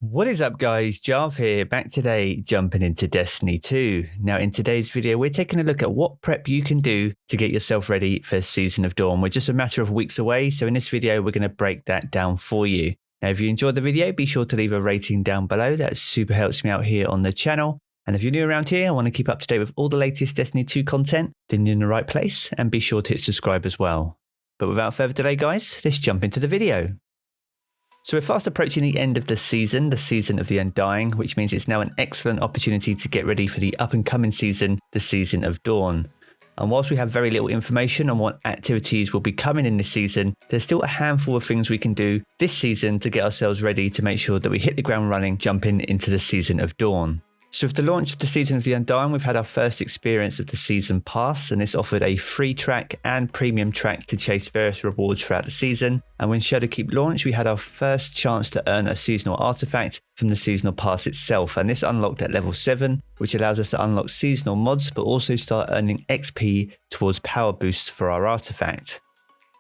What is up guys, Jav here, back today jumping into Destiny 2. Now in today's video we're taking a look at what prep you can do to get yourself ready for Season of Dawn. We're just a matter of weeks away, so in this video we're going to break that down for you. Now if you enjoyed the video, be sure to leave a rating down below, that super helps me out here on the channel. And if you're new around here and want to keep up to date with all the latest Destiny 2 content, then you're in the right place, and be sure to hit subscribe as well. But without further delay guys, let's jump into the video. So we're fast approaching the end of the season of the Undying, which means it's now an excellent opportunity to get ready for the up and coming season, the Season of Dawn. And whilst we have very little information on what activities will be coming in this season, there's still a handful of things we can do this season to get ourselves ready to make sure that we hit the ground running, jumping into the Season of Dawn. So with the launch of the Season of the Undying, we've had our first experience of the Season Pass, and this offered a free track and premium track to chase various rewards throughout the season. And when Shadowkeep launched, we had our first chance to earn a seasonal artifact from the Seasonal Pass itself, and this unlocked at level 7, which allows us to unlock seasonal mods, but also start earning XP towards power boosts for our artifact.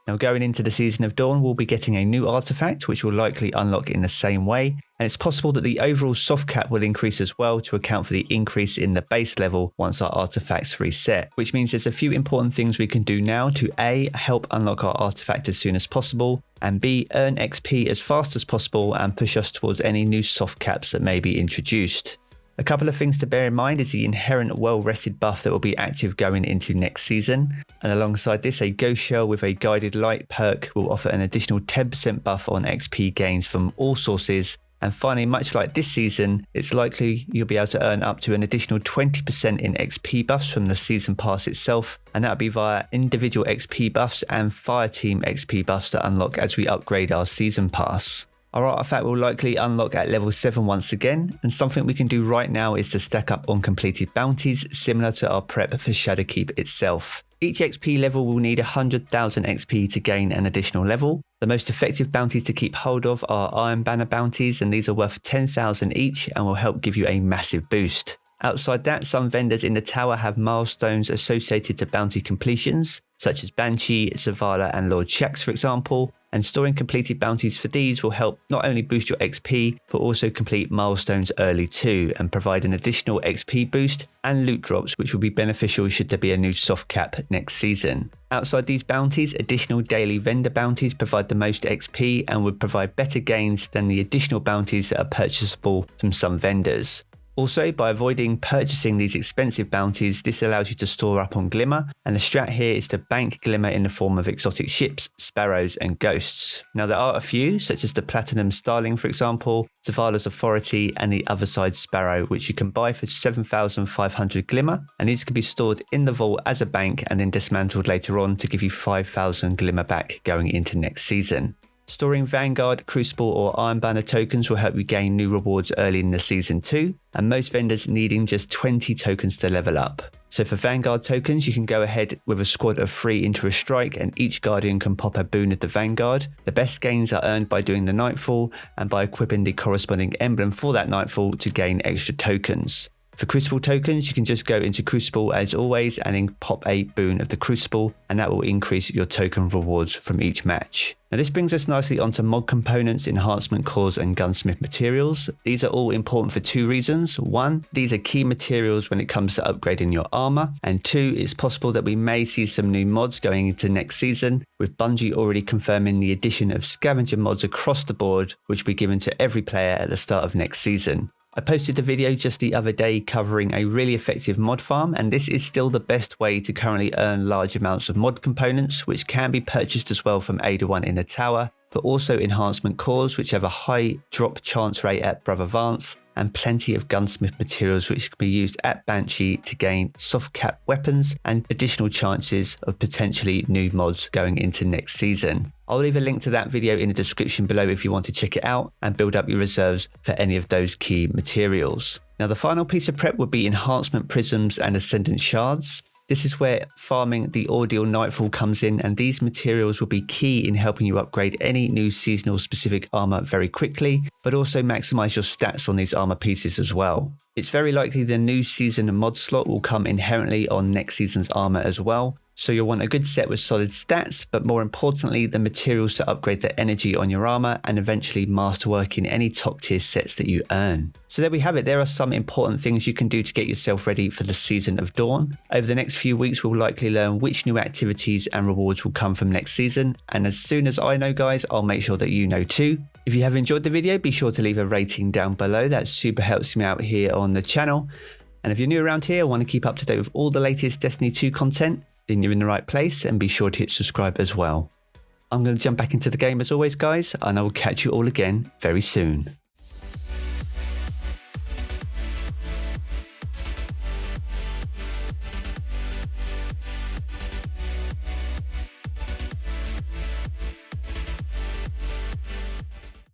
Now going into the Season of Dawn, we'll be getting a new artifact which will likely unlock in the same way, and it's possible that the overall soft cap will increase as well to account for the increase in the base level once our artifacts reset, which means there's a few important things we can do now to A, help unlock our artifact as soon as possible, and B, earn XP as fast as possible and push us towards any new soft caps that may be introduced. A couple of things to bear in mind is the inherent well-rested buff that will be active going into next season, and alongside this a Ghost Shell with a Guided Light perk will offer an additional 10% buff on XP gains from all sources, and finally, much like this season, it's likely you'll be able to earn up to an additional 20% in XP buffs from the Season Pass itself, and that'll be via individual XP buffs and Fireteam XP buffs to unlock as we upgrade our Season Pass. Our artifact will likely unlock at level 7 once again, and something we can do right now is to stack up on completed bounties similar to our prep for Shadowkeep itself. Each XP level will need 100,000 XP to gain an additional level. The most effective bounties to keep hold of are Iron Banner bounties, and these are worth 10,000 each and will help give you a massive boost. Outside that, some vendors in the tower have milestones associated to bounty completions, such as Banshee, Zavala and Lord Shax for example, and storing completed bounties for these will help not only boost your XP, but also complete milestones early too, and provide an additional XP boost and loot drops which will be beneficial should there be a new soft cap next season. Outside these bounties, additional daily vendor bounties provide the most XP and would provide better gains than the additional bounties that are purchasable from some vendors. Also, by avoiding purchasing these expensive bounties, this allows you to store up on Glimmer, and the strat here is to bank Glimmer in the form of exotic ships, sparrows and ghosts. Now there are a few, such as the Platinum Starling for example, Zavala's Authority and the Other Side Sparrow, which you can buy for 7,500 Glimmer, and these can be stored in the vault as a bank and then dismantled later on to give you 5,000 Glimmer back going into next season. Storing Vanguard, Crucible or Iron Banner tokens will help you gain new rewards early in the season too, and most vendors needing just 20 tokens to level up. So for Vanguard tokens, you can go ahead with a squad of 3 into a strike, and each Guardian can pop a boon of the Vanguard. The best gains are earned by doing the Nightfall and by equipping the corresponding emblem for that Nightfall to gain extra tokens. For Crucible tokens, you can just go into Crucible as always and then pop a boon of the Crucible, and that will increase your token rewards from each match. Now this brings us nicely onto mod components, enhancement cores and gunsmith materials. These are all important for 2 reasons. 1, these are key materials when it comes to upgrading your armor, and 2, it's possible that we may see some new mods going into next season, with Bungie already confirming the addition of scavenger mods across the board, which will be given to every player at the start of next season. I posted a video just the other day covering a really effective mod farm, and this is still the best way to currently earn large amounts of mod components, which can be purchased as well from Ada1 in the tower, but also enhancement cores which have a high drop chance rate at Brother Vance, and plenty of gunsmith materials which can be used at Banshee to gain soft cap weapons and additional chances of potentially new mods going into next season. I'll leave a link to that video in the description below if you want to check it out and build up your reserves for any of those key materials. Now the final piece of prep would be enhancement prisms and ascendant shards. This is where farming the Ordeal Nightfall comes in, and these materials will be key in helping you upgrade any new seasonal specific armor very quickly, but also maximize your stats on these armor pieces as well. It's very likely the new season mod slot will come inherently on next season's armor as well, So you'll want a good set with solid stats, but more importantly, the materials to upgrade the energy on your armor and eventually masterwork in any top tier sets that you earn. So there we have it. There are some important things you can do to get yourself ready for the Season of Dawn. Over the next few weeks, we'll likely learn which new activities and rewards will come from next season. And as soon as I know, guys, I'll make sure that you know too. If you have enjoyed the video, be sure to leave a rating down below. That super helps me out here on the channel. And if you're new around here, want to keep up to date with all the latest Destiny 2 content, then you're in the right place, and be sure to hit subscribe as well. I'm going to jump back into the game as always, guys, and I will catch you all again very soon.